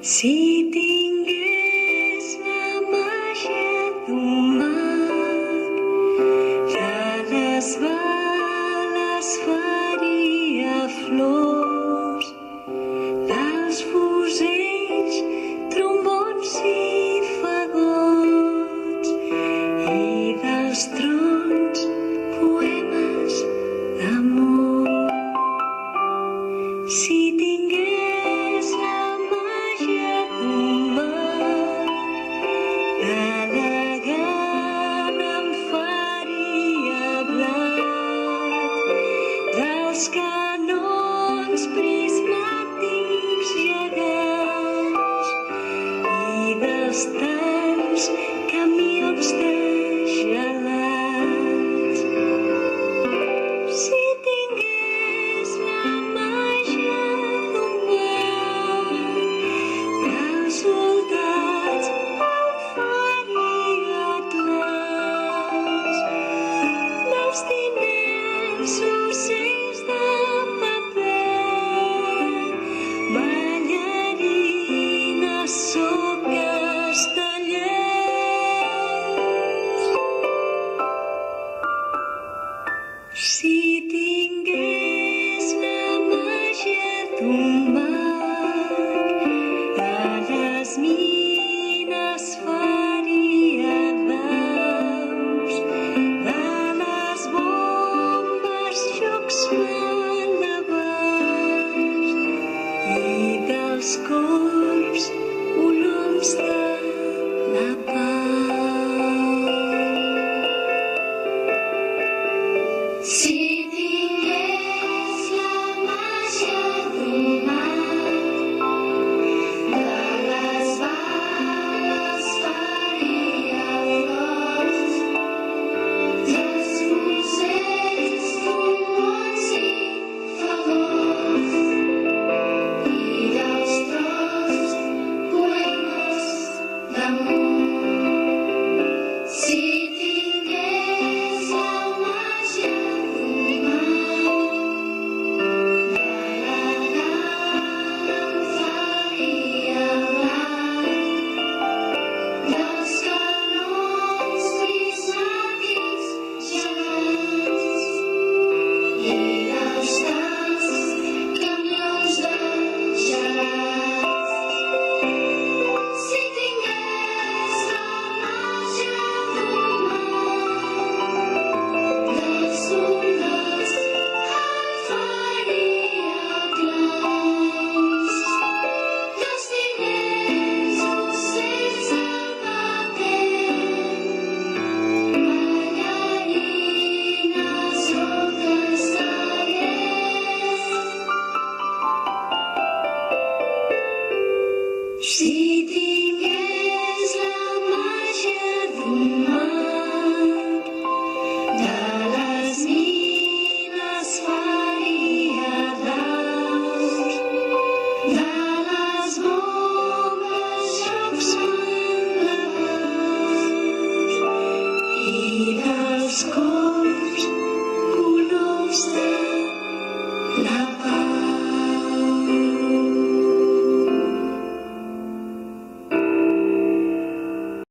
Si tingués la màgia d'un mag, de les bales faria flors, dels fusells, trombons i fagots, i dels trons, poemes d'amor. Si tingués la màgia d'un mag, de la gana em faria blat, dels canons prismàtics gegants i dels tants camions de gelats. Si tingués la màgia d'un mag, dels soldats em faria clars, dels diners ocells de paper, ballarines o castellers. Si tingués la màgia d'un mag, de les mines faria daus, de les bombes jocs malabars i dels corbs olors de la pau. Si tingués la màgia d'un mag, de les bales faria flors, dels fusells, trombons i fagots, i dels trons, poemes d'amor. Si tingués la màgia d'un mag, de la gana em faria blat, dels canons prismàtics gegants i dels tants camions de gelats. Si tingués la màgia d'un mag, dels soldats em faria clars, dels diners ocells de paper, ballarines o castellers. Si